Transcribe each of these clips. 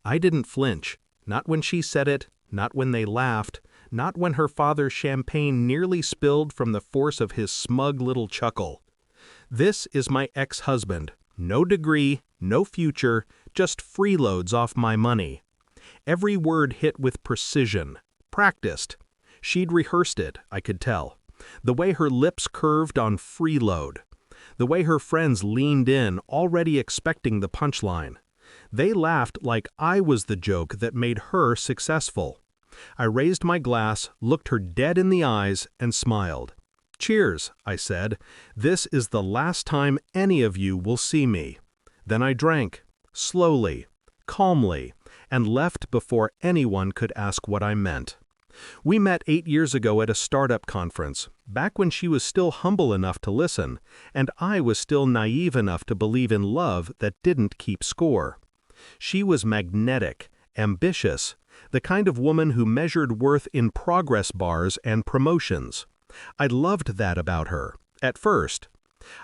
I didn't flinch, not when she said it, not when they laughed, not when her father's champagne nearly spilled from the force of his smug little chuckle. This is my ex-husband. No degree, no future, just freeloads off my money. Every word hit with precision, practiced. She'd rehearsed it, I could tell. The way her lips curved on freeload. The way her friends leaned in, already expecting the punchline. They laughed like I was the joke that made her successful. I raised my glass, looked her dead in the eyes, and smiled. "Cheers," I said. "This is the last time any of you will see me." Then I drank, slowly, calmly, and left before anyone could ask what I meant. We met 8 years ago at a startup conference, back when she was still humble enough to listen, and I was still naive enough to believe in love that didn't keep score. She was magnetic, ambitious, the kind of woman who measured worth in progress bars and promotions. I loved that about her, at first.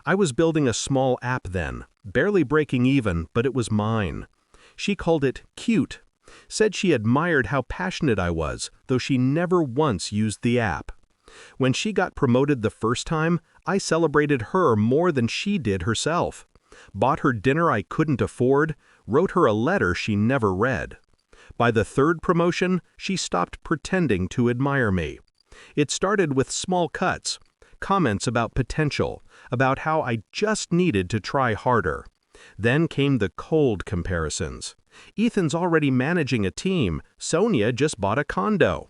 I was building a small app then, barely breaking even, but it was mine. She called it cute, said she admired how passionate I was, though she never once used the app. When she got promoted the first time, I celebrated her more than she did herself. Bought her dinner I couldn't afford, wrote her a letter she never read. By the third promotion, she stopped pretending to admire me. It started with small cuts, comments about potential, about how I just needed to try harder. Then came the cold comparisons. Ethan's already managing a team. Sonia just bought a condo.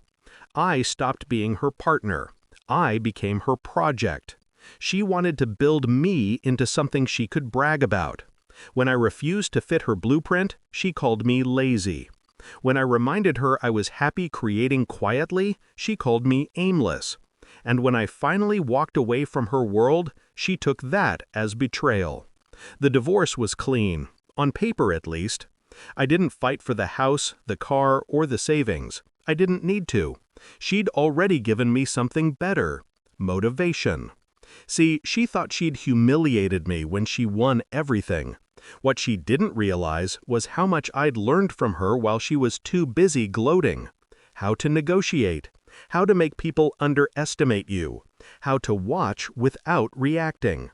I stopped being her partner. I became her project. She wanted to build me into something she could brag about. When I refused to fit her blueprint, she called me lazy. When I reminded her I was happy creating quietly, she called me aimless. And when I finally walked away from her world, she took that as betrayal. The divorce was clean, on paper at least. I didn't fight for the house, the car, or the savings. I didn't need to. She'd already given me something better: motivation. See, she thought she'd humiliated me when she won everything. What she didn't realize was how much I'd learned from her while she was too busy gloating. How to negotiate, how to make people underestimate you, how to watch without reacting.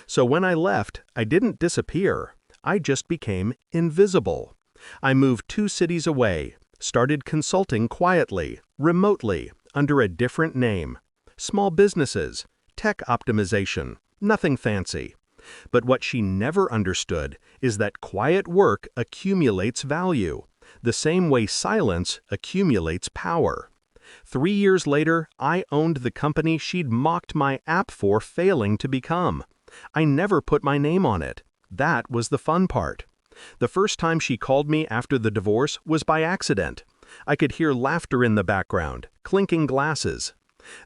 So when I left, I didn't disappear. I just became invisible. I moved 2 cities away, started consulting quietly, remotely, under a different name. Small businesses, tech optimization, nothing fancy. But what she never understood is that quiet work accumulates value, the same way silence accumulates power. 3 years later, I owned the company she'd mocked my app for failing to become. I never put my name on it. That was the fun part. The first time she called me after the divorce was by accident. I could hear laughter in the background, clinking glasses.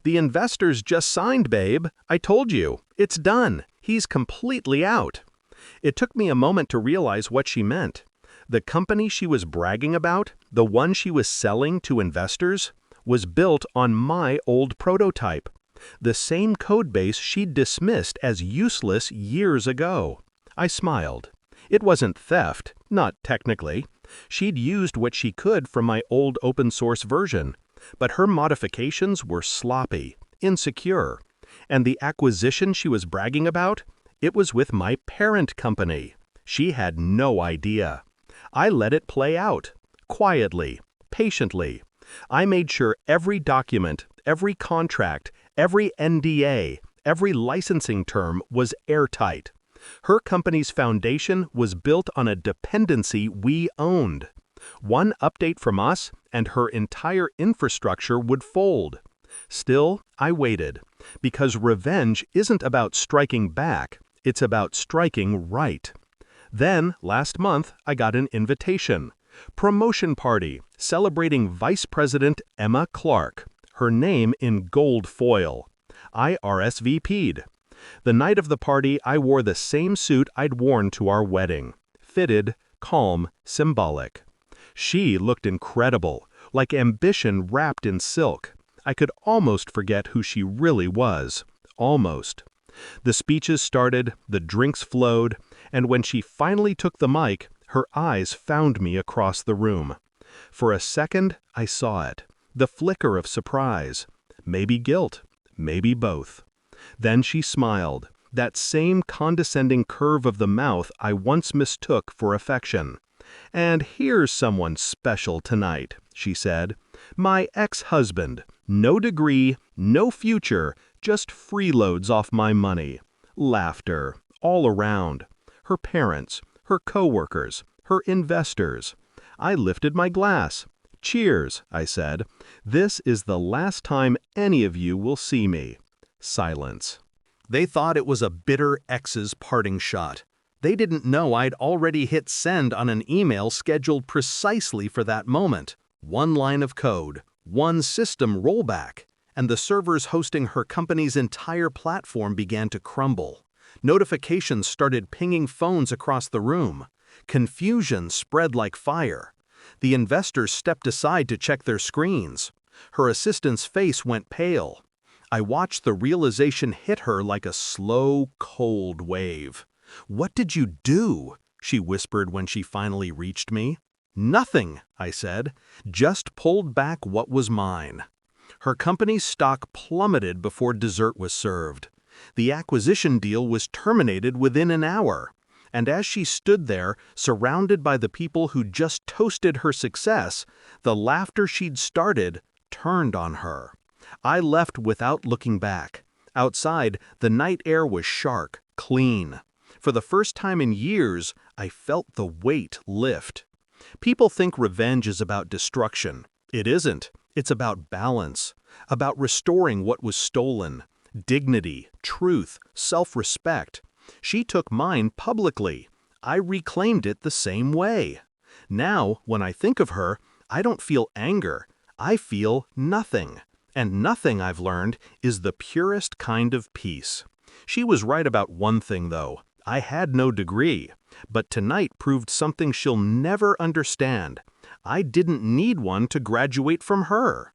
"The investors just signed, babe. I told you. It's done. He's completely out." It took me a moment to realize what she meant. The company she was bragging about, the one she was selling to investors, was built on my old prototype. The same codebase she'd dismissed as useless years ago. I smiled. It wasn't theft, not technically. She'd used what she could from my old open-source version, but her modifications were sloppy, insecure. And the acquisition she was bragging about, it was with my parent company. She had no idea. I let it play out, quietly, patiently. I made sure every document, every contract, every NDA, every licensing term was airtight. Her company's foundation was built on a dependency we owned. One update from us, and her entire infrastructure would fold. Still, I waited, because revenge isn't about striking back, it's about striking right. Then, last month, I got an invitation. Promotion party, celebrating Vice President Emma Clark, her name in gold foil. I RSVP'd. The night of the party, I wore the same suit I'd worn to our wedding. Fitted, calm, symbolic. She looked incredible, like ambition wrapped in silk. I could almost forget who she really was. Almost. The speeches started, the drinks flowed, and when she finally took the mic, Her eyes found me across the room. For a second, I saw it. The flicker of surprise. Maybe guilt. Maybe both. Then she smiled, that same condescending curve of the mouth I once mistook for affection. "And here's someone special tonight," she said. "My ex-husband. No degree, no future, just freeloads off my money." Laughter, all around. Her parents, her co-workers, her investors. I lifted my glass. "Cheers," I said. "This is the last time any of you will see me." Silence. They thought it was a bitter ex's parting shot. They didn't know I'd already hit send on an email scheduled precisely for that moment. One line of code, one system rollback, and the servers hosting her company's entire platform began to crumble. Notifications started pinging phones across the room. Confusion spread like fire. The investors stepped aside to check their screens. Her assistant's face went pale. I watched the realization hit her like a slow, cold wave. "What did you do?" she whispered when she finally reached me. "Nothing," I said. "Just pulled back what was mine." Her company's stock plummeted before dessert was served. The acquisition deal was terminated within an hour. And as she stood there, surrounded by the people who just toasted her success, the laughter she'd started turned on her. I left without looking back. Outside, the night air was sharp, clean. For the first time in years, I felt the weight lift. People think revenge is about destruction. It isn't. It's about balance, about restoring what was stolen. Dignity, truth, self-respect. She took mine publicly. I reclaimed it the same way. Now, when I think of her, I don't feel anger. I feel nothing. And nothing, I've learned, is the purest kind of peace. She was right about one thing, though. I had no degree. But tonight proved something she'll never understand. I didn't need one to graduate from her.